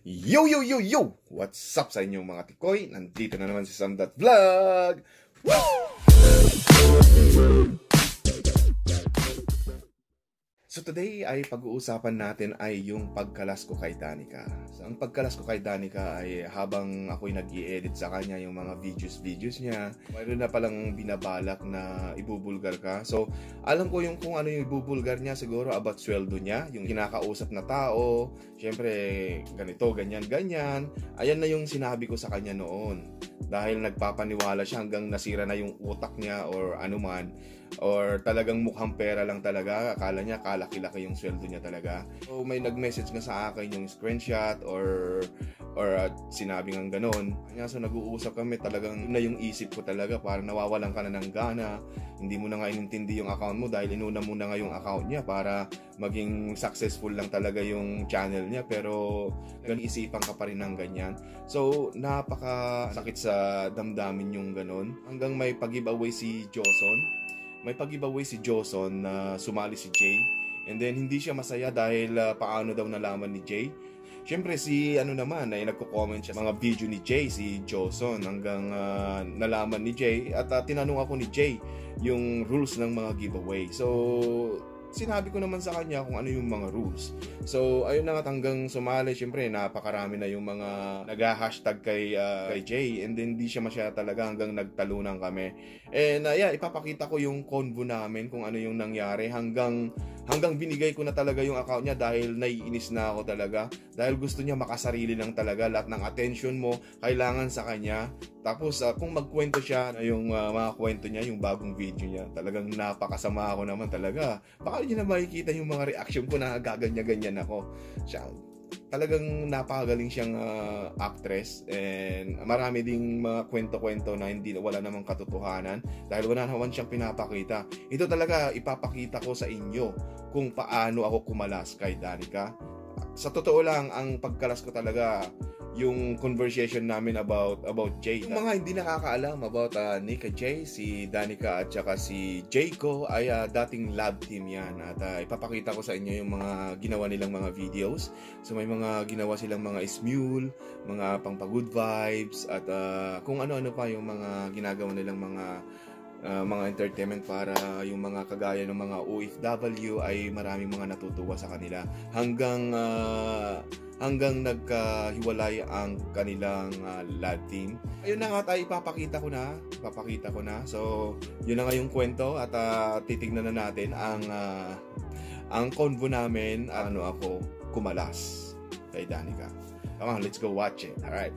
Yo, yo, yo, yo! What's up sa inyong mga tikoy? Nandito na naman si Sam.Vlog! So today ay pag-uusapan natin ay yung pagkalas ko kay Danica. So ang pagkalas ko kay Danica ay habang ako'y nag-i-edit sa kanya yung mga videos niya, mayroon na palang binabalak na ibubulgar ka. So alam ko yung kung ano yung ibubulgar niya, siguro about sweldo niya, yung kinakausap na tao, syempre ganito, ganyan. Ayan na yung sinabi ko sa kanya noon. Dahil nagpapaniwala siya hanggang nasira na yung utak niya or anuman, or talagang mukhang pera lang talaga, akala niya kalaki-laki yung sweldo niya talaga. So may nag-message nga sa akin yung screenshot or sinabi ng ganon. Kanya so nag-uusap kami, talagang na yung isip ko talaga, parang nawawalan ka na ng gana, hindi mo na nga inintindi yung account mo dahil inuna mo na nga yung account niya para maging successful lang talaga yung channel niya, pero isipan ka pa rin ng ganyan. So napakasakit sa damdamin yung ganon, hanggang may pag-giveaway si Joson. May pag-giveaway si Joson na sumali si Jay. And then hindi siya masaya dahil paano daw nalaman ni Jay. Siyempre si naman ay nagko-comment siya sa mga video ni Jay, si Joson, hanggang nalaman ni Jay at tinanong ako ni Jay yung rules ng mga giveaway. So sinabi ko naman sa kanya kung ano yung mga rules. So ayun na nga, hanggang sumali, syempre napakarami na yung mga nag-hashtag kay Jay, and then hindi siya masya talaga hanggang nagtalunan kami. And ipapakita ko yung convo namin kung ano yung nangyari hanggang binigay ko na talaga yung account niya dahil naiinis na ako talaga, dahil gusto niya makasarili lang talaga, lahat ng attention mo kailangan sa kanya. Tapos kung magkwento siya yung mga kwento niya, yung bagong video niya, talagang napakasama ako naman talaga. Baka niyo na makikita yung mga reaction ko na gaganya-ganyan ako. Siya talagang napakagaling siyang actress, and marami ding mga kwento-kwento na wala namang katotohanan dahil wala naman siyang pinapakita. Ito talaga ipapakita ko sa inyo kung paano ako kumalas kay Danica. Sa totoo lang, ang pagkalas ko talaga yung conversation namin about Jay. Yung mga hindi nakakaalam about Nika Jay, si Danica at saka si Jayco ay dating lab team yan, at ipapakita ko sa inyo yung mga ginawa nilang mga videos. So may mga ginawa silang mga smule, mga pang-good vibes, at kung ano-ano pa yung mga ginagawa nilang mga entertainment para yung mga kagaya ng mga OFW ay maraming mga natutuwa sa kanila, hanggang nagkahiwalay ang kanilang lab team. Ayun na nga, tayo ipapakita ko na. So yun na nga yung kwento, at titignan na natin ang convo namin, ako kumalas kay Danica. Come on, let's go watch it. Alright.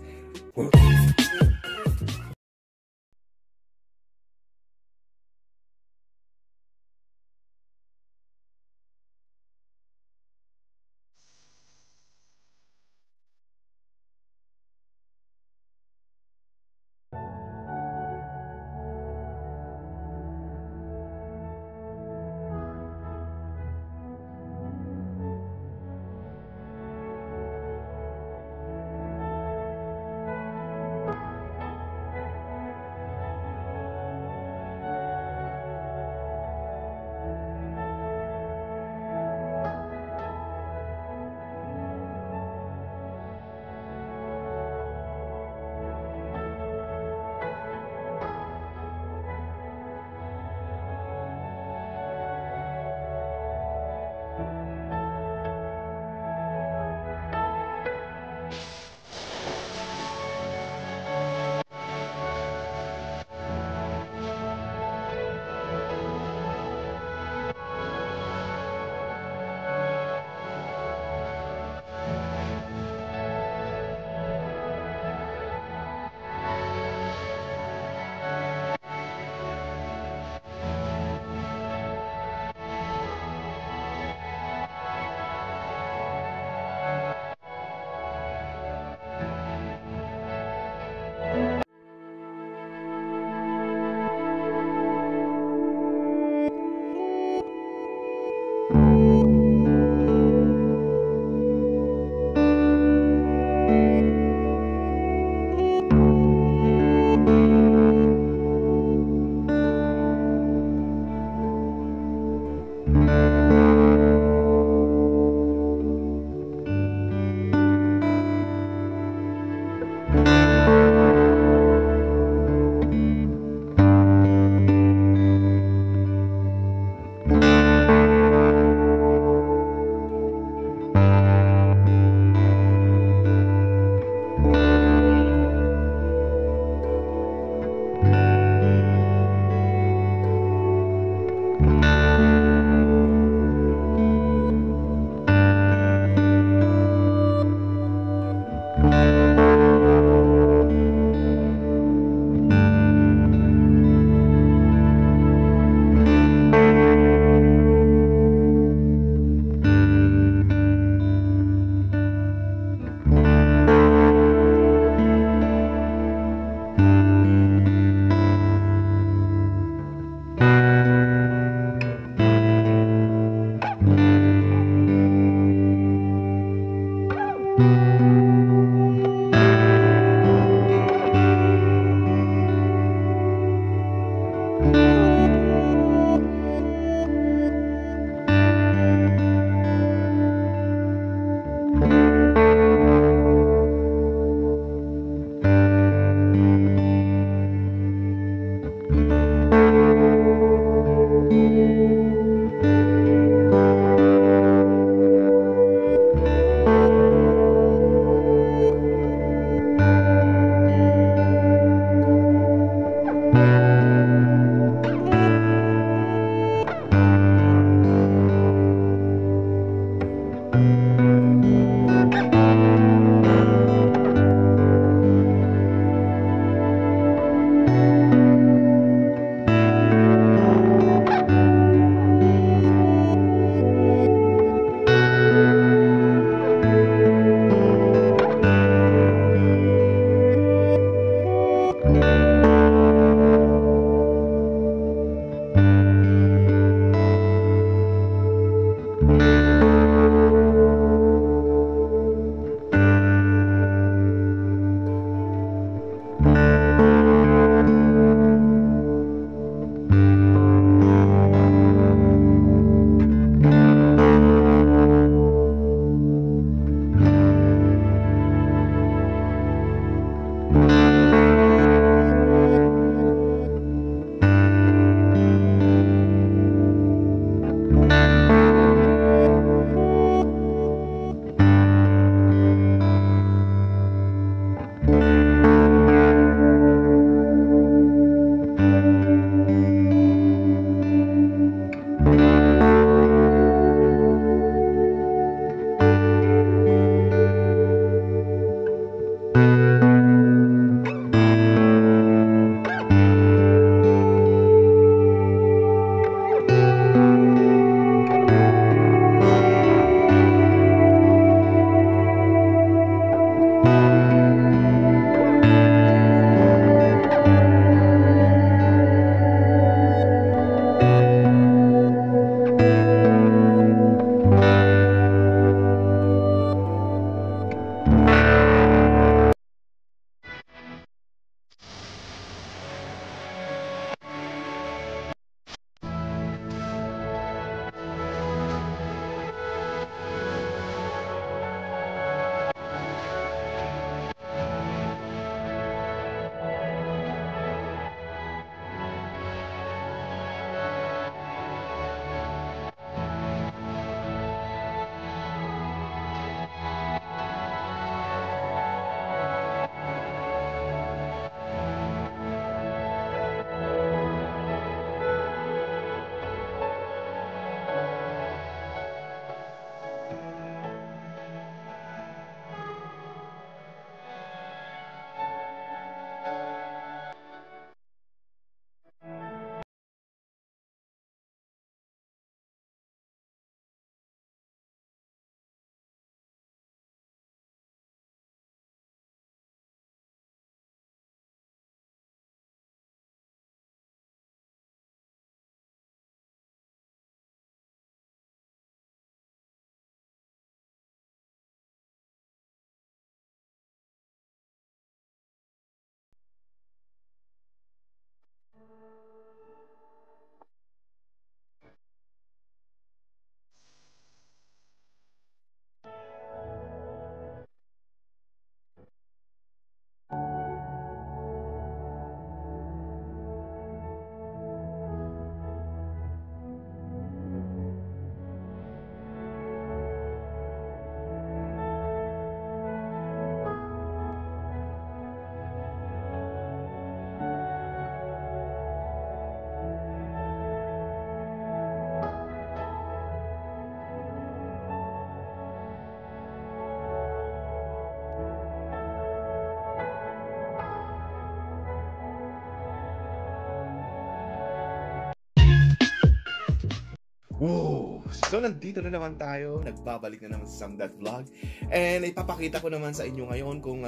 Woo! So, nandito na naman tayo. Nagbabalik na naman sa Samdat Vlog. And ipapakita ko naman sa inyo ngayon kung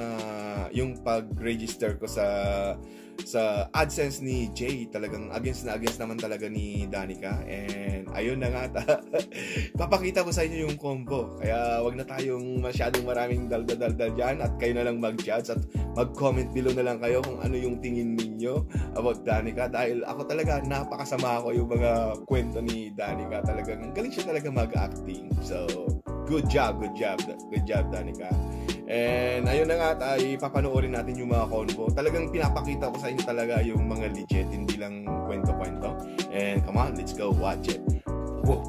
yung pag-register ko sa sa AdSense ni Jay. Talagang against na against naman talaga ni Danica. And ayun na nga, papakita ko sa inyo yung combo. Kaya wag na tayong masyadong maraming daldal dyan, at kayo na lang mag-judge at mag-comment below na lang kayo kung ano yung tingin ninyo about Danica. Dahil ako talaga, napakasama ko yung mga kwento ni Danica. Talagang galing siya talaga mag-acting. So, good job Danica. And ayun na nga, ay papanoorin natin yung mga convo. Talagang pinapakita ko sa inyo talaga yung mga legit, hindi lang kwento-kwento. And come on, let's go watch it. Whoa.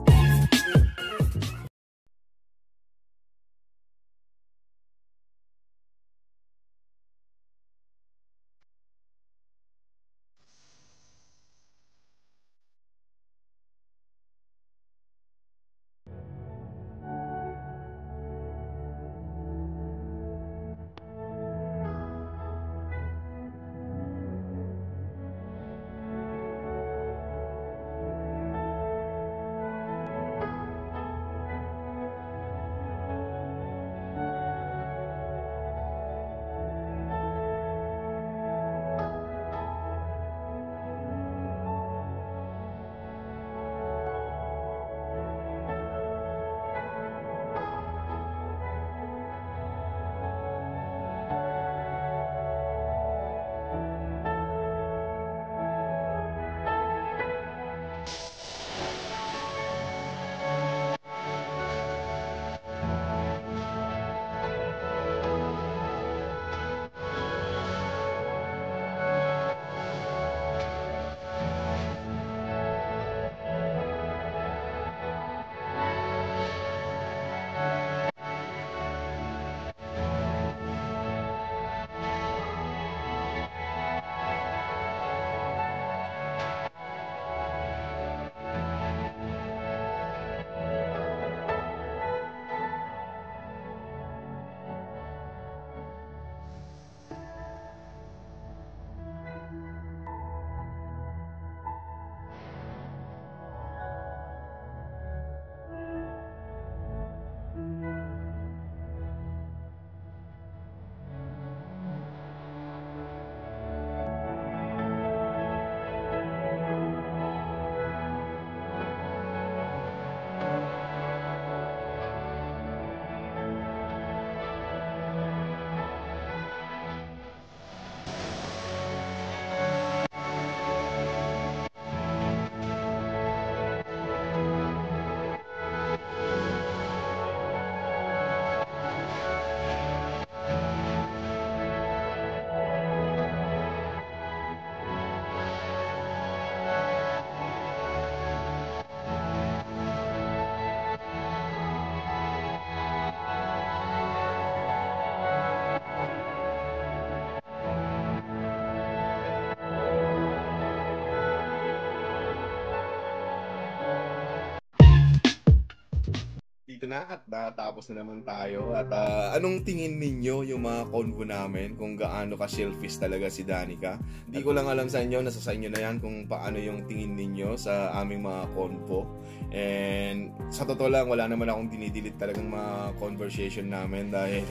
Dito na at natapos na naman tayo. At anong tingin ninyo yung mga convo namin, kung gaano ka selfish talaga si Danica? Hindi ko lang alam sa inyo, nasa sa inyo na yan kung paano yung tingin ninyo sa aming mga convo. And sa totoo lang, wala naman akong dinidelete talagang mga conversation namin dahil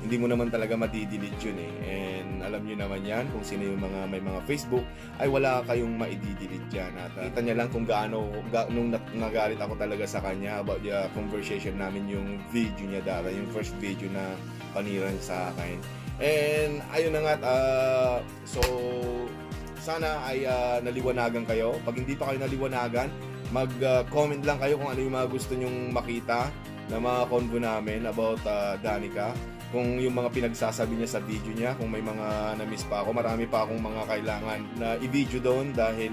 hindi mo naman talaga madidelete yun eh. And alam nyo naman yan, kung sino yung mga may mga Facebook, ay wala kayong maididelete dyan. At kita niya lang kung gaano, nung nagalit ako talaga sa kanya about the conversation namin, yung video niya dati, yung first video na panira niya sa akin. And ayun na nga, so sana ay naliwanagan kayo. Pag hindi pa kayo naliwanagan, mag-comment lang kayo kung ano yung mga gusto nyong makita na mga convo namin about Danica. Kung yung mga pinagsasabi niya sa video niya, kung may mga na-miss pa ako, marami pa akong mga kailangan na i-video doon dahil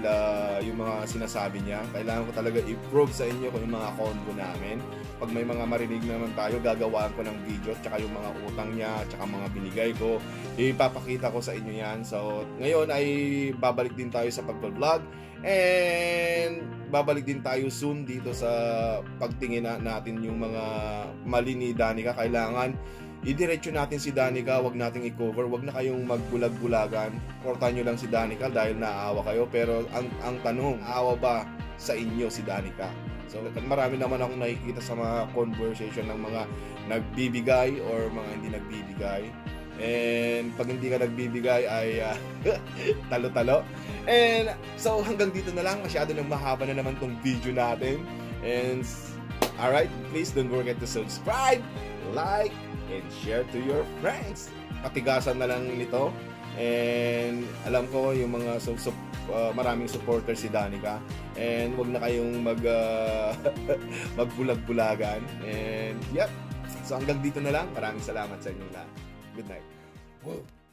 yung mga sinasabi niya, kailangan ko talaga i-prove sa inyo kung yung mga convo namin. Pag may mga marinig naman tayo, gagawaan ko ng video, tsaka yung mga utang niya, tsaka mga binigay ko, ipapakita ko sa inyo yan. So ngayon ay babalik din tayo sa pag-vlog, and babalik din tayo soon dito sa pagtingin natin yung mga mali ni Danica. Kailangan idiretso natin si Danica, wag nating i-cover, wag na kayong magbulag-bulagan. Portahan nyo lang si Danica dahil naaawa kayo, pero ang tanong, aawa ba sa inyo si Danica? So marami naman akong nakikita sa mga conversation ng mga nagbibigay or mga hindi nagbibigay. And pag hindi ka nagbibigay ay talo-talo. And so hanggang dito na lang, masyado nang mahaba na naman tong video natin. And alright, please don't forget to subscribe, like, and share to your friends. Patigasan na lang nito. And alam ko yung mga maraming supporters si Danica. And wag na kayong magbulag-bulagan. And yep. So hanggang dito na lang. Maraming salamat sa inyo lahat. Good night. Whoa.